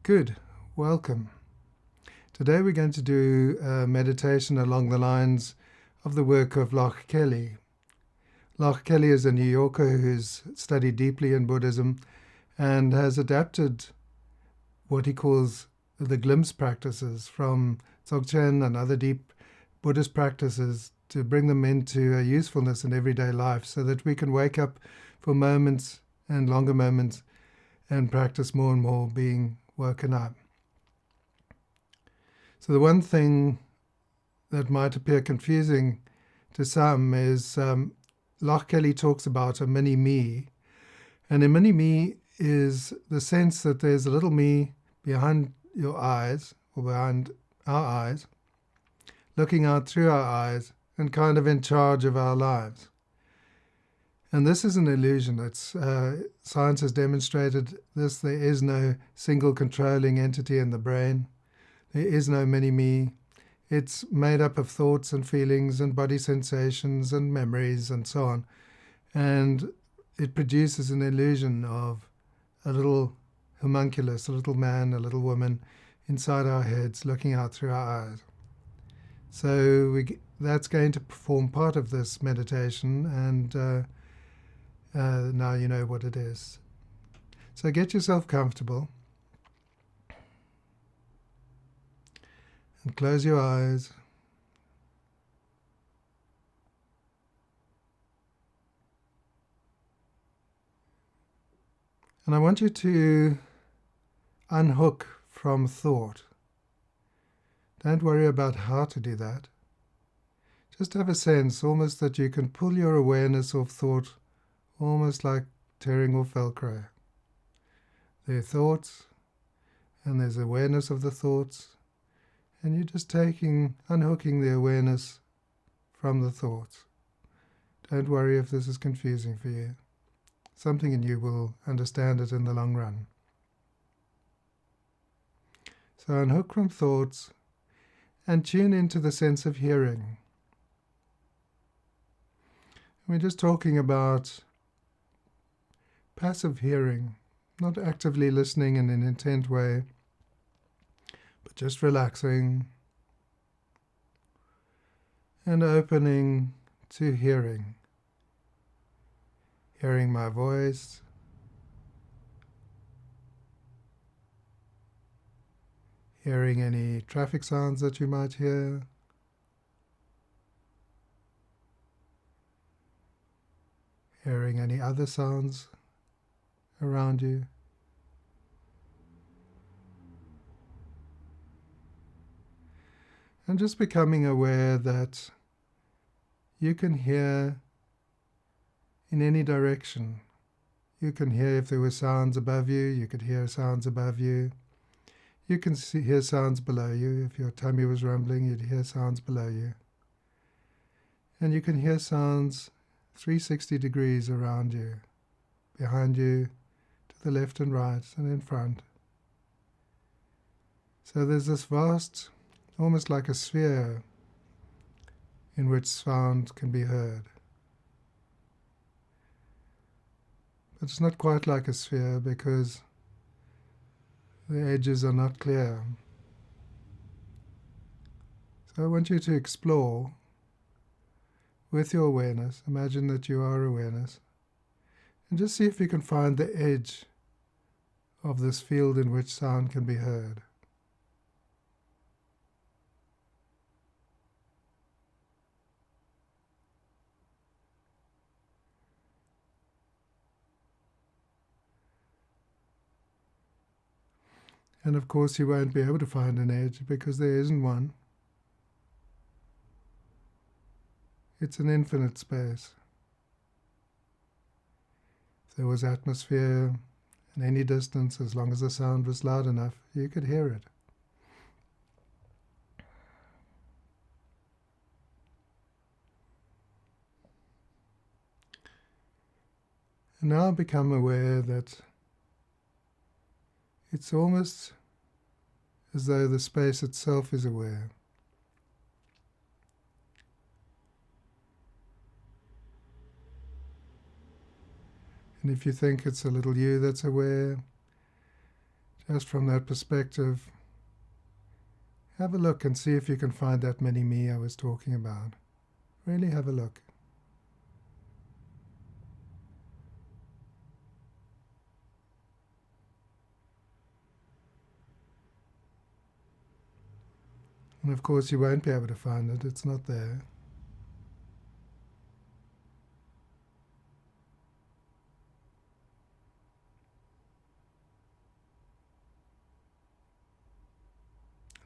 Good, welcome. Today we're going to do a meditation along the lines of the work of Loch Kelly. Loch Kelly is a New Yorker who's studied deeply in Buddhism and has adapted what he calls the glimpse practices from Dzogchen and other deep Buddhist practices to bring them into a usefulness in everyday life so that we can wake up for moments and longer moments and practice more and more being woken up. So the one thing that might appear confusing to some is Loch Kelly talks about a mini me, and a mini me is the sense that there's a little me behind your eyes, or behind our eyes, looking out through our eyes and kind of in charge of our lives. And this is an illusion. Science has demonstrated this. There is no single controlling entity in the brain. There is no mini-me. It's made up of thoughts and feelings and body sensations and memories and so on. And it produces an illusion of a little homunculus, a little man, a little woman inside our heads looking out through our eyes. So that's going to form part of this meditation, and now you know what it is. So get yourself comfortable and close your eyes. And I want you to unhook from thought. Don't worry about how to do that. Just have a sense almost that you can pull your awareness off thought, almost like tearing off Velcro. There are thoughts, and there's awareness of the thoughts, and you're just unhooking the awareness from the thoughts. Don't worry if this is confusing for you. Something in you will understand it in the long run. So unhook from thoughts and tune into the sense of hearing. We're just talking about passive hearing, not actively listening in an intent way, but just relaxing and opening to hearing. Hearing my voice, hearing any traffic sounds that you might hear, hearing any other sounds around you. And just becoming aware that you can hear in any direction. You can hear if there were sounds above you, you could hear sounds above you. You can hear sounds below you. If your tummy was rumbling, you'd hear sounds below you. And you can hear sounds 360 degrees around you, behind you, to the left and right, and in front. So there's this vast, almost like a sphere, in which sound can be heard. But it's not quite like a sphere because the edges are not clear. So I want you to explore with your awareness. Imagine that you are awareness. And just see if you can find the edge of this field in which sound can be heard. And of course you won't be able to find an edge because there isn't one. It's an infinite space. If there was atmosphere in any distance, as long as the sound was loud enough, you could hear it. And now become aware that it's almost as though the space itself is aware. And if you think it's a little you that's aware, just from that perspective, have a look and see if you can find that mini me I was talking about. Really have a look. And of course you won't be able to find it, it's not there.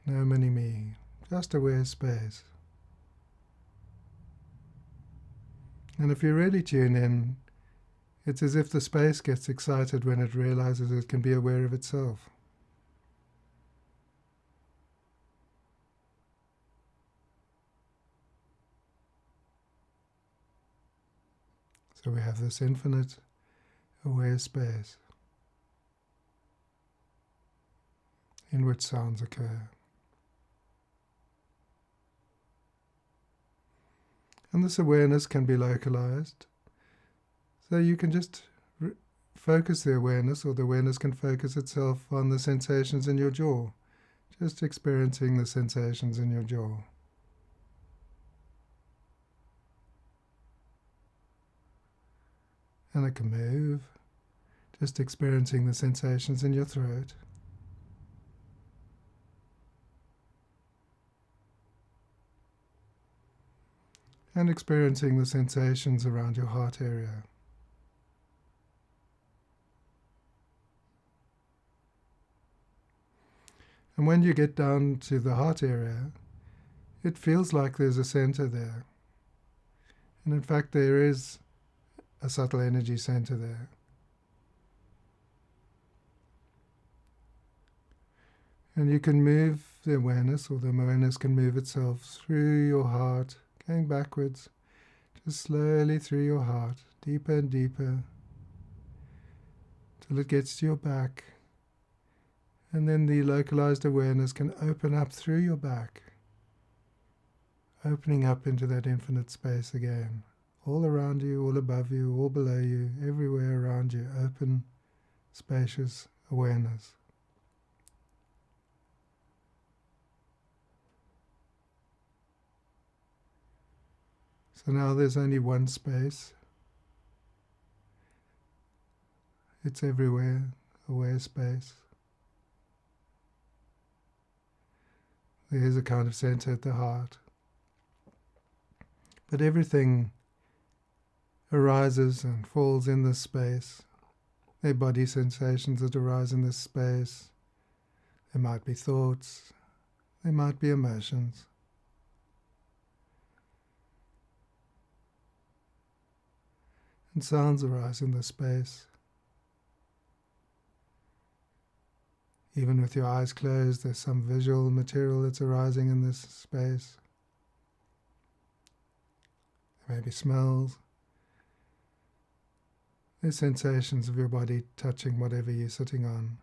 No mini me, just aware space. And if you really tune in, it's as if the space gets excited when it realizes it can be aware of itself. So we have this infinite aware space in which sounds occur. And this awareness can be localized. So you can just focus the awareness, or the awareness can focus itself on the sensations in your jaw, just experiencing the sensations in your jaw. And it can move, just experiencing the sensations in your throat. And experiencing the sensations around your heart area. And when you get down to the heart area, it feels like there's a center there. And in fact, there is a subtle energy center there. And you can move the awareness, or the awareness can move itself through your heart, going backwards, just slowly through your heart, deeper and deeper, till it gets to your back. And then the localized awareness can open up through your back, opening up into that infinite space again. All around you, all above you, all below you, everywhere around you, open, spacious awareness. So now there's only one space. It's everywhere, aware space. There is a kind of center at the heart. But everything arises and falls in this space. There are body sensations that arise in this space. There might be thoughts. There might be emotions. And sounds arise in this space. Even with your eyes closed, there's some visual material that's arising in this space. There may be smells. There's sensations of your body touching whatever you're sitting on.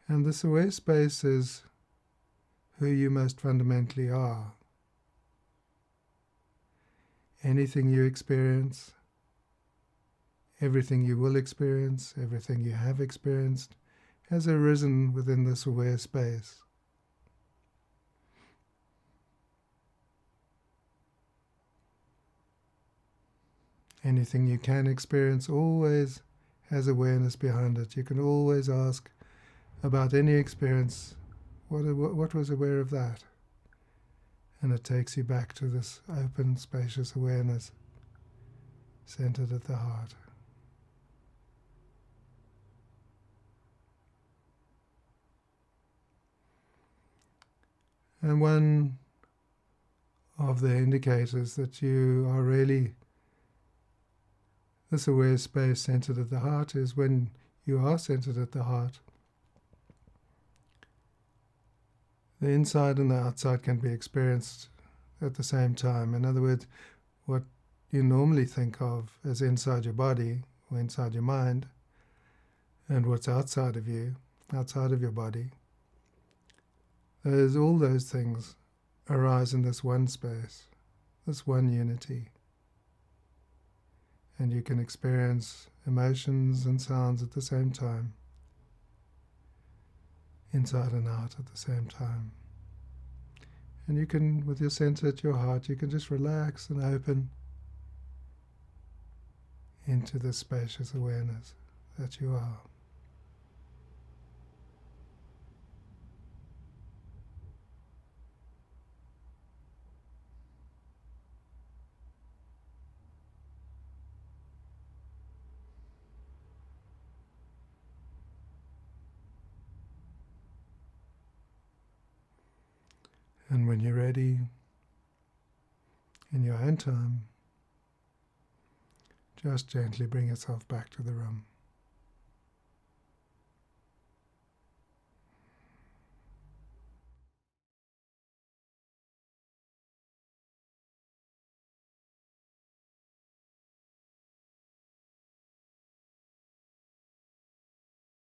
And this aware space is who you most fundamentally are. Anything you experience, everything you will experience, everything you have experienced, has arisen within this aware space. Anything you can experience always has awareness behind it. You can always ask about any experience, what was aware of that? And it takes you back to this open, spacious awareness centered at the heart. And one of the indicators that you are really this aware space centered at the heart is when you are centered at the heart. The inside and the outside can be experienced at the same time. In other words, what you normally think of as inside your body or inside your mind, and what's outside of you, outside of your body, all those things arise in this one space, this one unity. and you can experience emotions and sounds at the same time, inside and out at the same time. And you can, with your center at your heart, you can just relax and open into the spacious awareness that you are. And when you're ready, in your own time, just gently bring yourself back to the room.